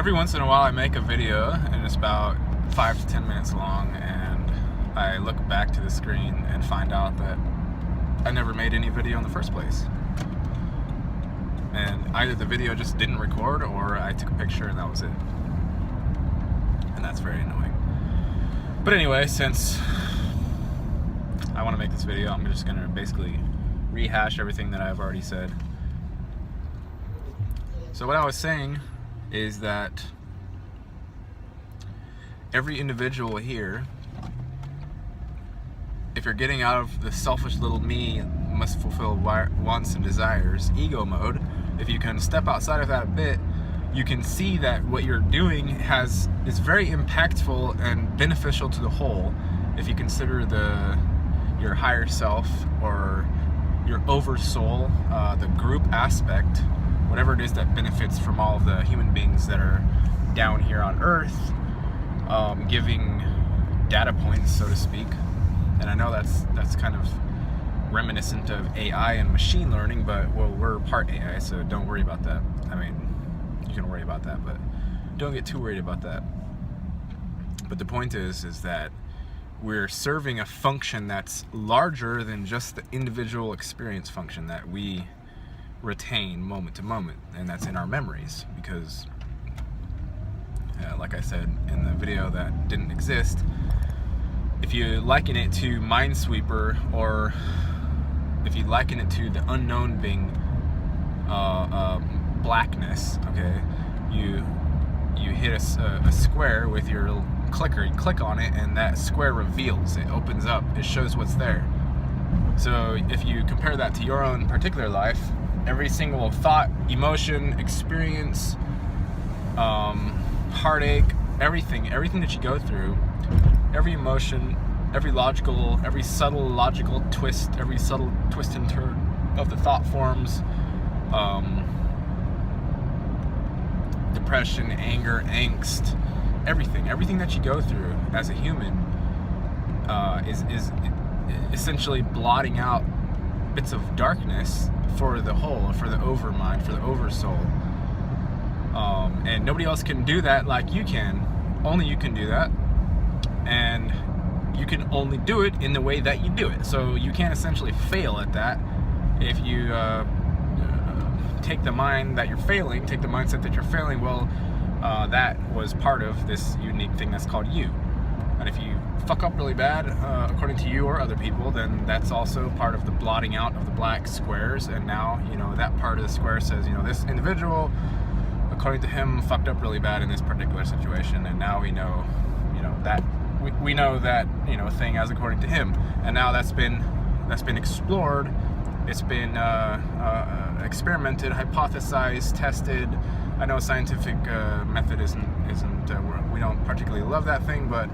Every once in a while I make a video and it's about 5 to 10 minutes long, and I look back to the screen and find out that I never made any video in the first place. And either the video just didn't record or I took a picture and that was it. And that's very annoying. But anyway, since I want to make this video, I'm just going to basically rehash everything that I've already said. So what I was saying is that every individual here, if you're getting out of the selfish little me must fulfill wants and desires ego mode, if you can step outside of that a bit, you can see that what you're doing is very impactful and beneficial to the whole. If you consider your higher self or your oversoul, the group aspect, whatever it is that benefits from all of the human beings that are down here on Earth, giving data points, so to speak. And I know that's kind of reminiscent of AI and machine learning, but well, we're part AI, so don't worry about that. I mean, you can worry about that, but don't get too worried about that. But the point is that we're serving a function that's larger than just the individual experience function that we retain moment to moment, and that's in our memories. Because like I said in the video that didn't exist, if you liken it to Minesweeper, or if you liken it to the unknown being blackness, okay, you hit a square with your little clicker, you click on it, and that square reveals, it opens up, it shows what's there. So if you compare that to your own particular life, every single thought, emotion, experience, heartache, everything that you go through, every emotion, every subtle logical twist, every subtle twist and turn of the thought forms, depression, anger, angst, everything that you go through as a human is essentially blotting out bits of darkness for the whole, for the overmind, for the oversoul. And nobody else can do that like you can. Only you can do that. And you can only do it in the way that you do it. So you can't essentially fail at that. If you take the mindset that you're failing, well, that was part of this unique thing that's called you. And if you fuck up really bad, according to you or other people, then that's also part of the blotting out of the black squares. And now, that part of the square says, this individual, according to him, fucked up really bad in this particular situation. And now we know, that we know that, thing as according to him. And now that's been explored. It's been experimented, hypothesized, tested. I know scientific method isn't we don't particularly love that thing, but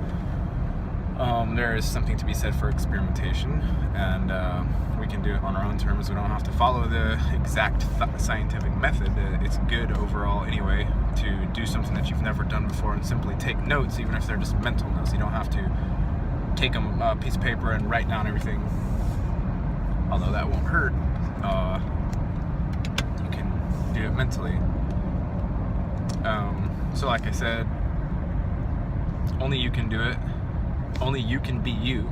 there is something to be said for experimentation, and we can do it on our own terms. We don't have to follow the exact scientific method. It's good overall anyway to do something that you've never done before and simply take notes, even if they're just mental notes. You don't have to take a piece of paper and write down everything, although that won't hurt. You can do it mentally. So like I said, only you can do it. Only you can be you,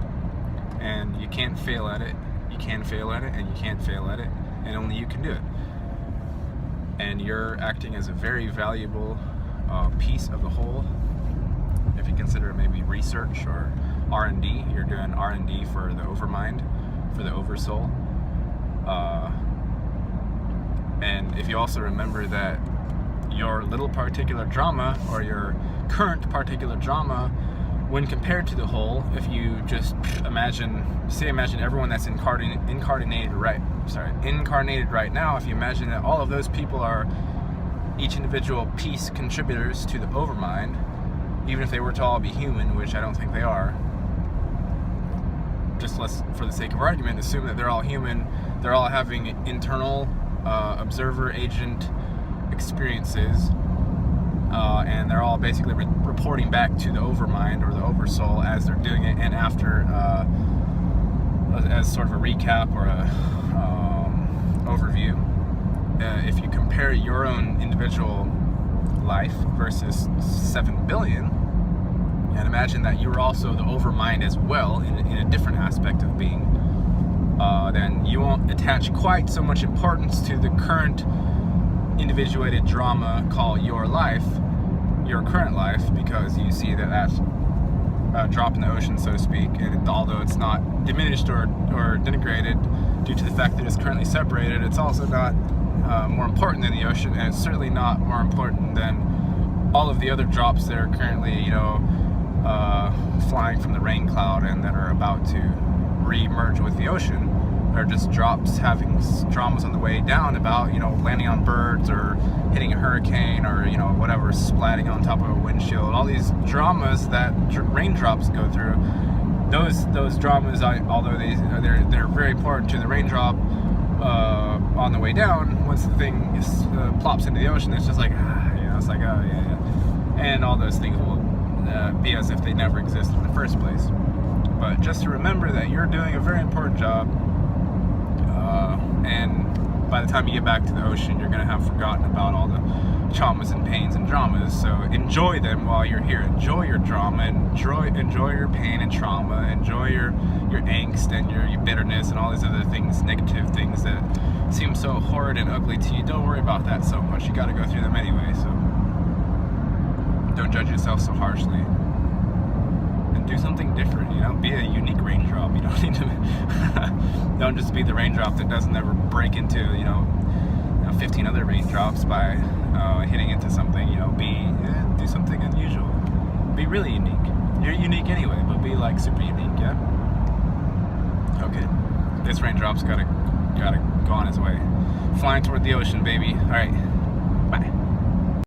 and you can't fail at it. You can fail at it, and you can't fail at it, and only you can do it. And you're acting as a very valuable piece of the whole. If you consider it maybe research or R&D, you're doing R&D for the overmind, for the oversoul. And if you also remember that your little particular drama, or your current particular drama, when compared to the whole, if you just imagine everyone that's incarnated right now, if you imagine that all of those people are each individual piece contributors to the overmind, even if they were to all be human, which I don't think they are, just let's, for the sake of argument, assume that they're all human, they're all having internal observer agent experiences, and they're all basically reporting back to the overmind or the oversoul as they're doing it, and after as sort of a recap or a overview, if you compare your own individual life versus 7 billion, and imagine that you're also the overmind as well in a different aspect of being, then you won't attach quite so much importance to the current individuated drama called your life, your current life, because you see that that's a drop in the ocean, so to speak, and although it's not diminished or denigrated due to the fact that it's currently separated, it's also not more important than the ocean, and it's certainly not more important than all of the other drops that are currently, flying from the rain cloud and that are about to re-merge with the ocean. They're just drops having dramas on the way down about, landing on birds or hitting a hurricane or, whatever, splatting on top of a windshield. All these dramas that raindrops go through, those dramas, although they're very important to the raindrop on the way down, once the thing plops into the ocean, it's just like, it's like, oh, yeah. And all those things will be as if they never existed in the first place. But just to remember that you're doing a very important job, and by the time you get back to the ocean, you're going to have forgotten about all the traumas and pains and dramas. So enjoy them while you're here. Enjoy your drama, enjoy your pain and trauma, enjoy your angst and your bitterness and all these other things, negative things that seem so horrid and ugly to you. Don't worry about that so much. You got to go through them anyway, so don't judge yourself so harshly. And do something different, be a unique raindrop. You don't need to don't just be the raindrop that doesn't ever break into 15 other raindrops by hitting into something. Do something unusual. Be really unique. You're unique anyway, but be like super unique. Yeah. Okay. This raindrop's gotta go on its way, flying toward the ocean, baby. All right.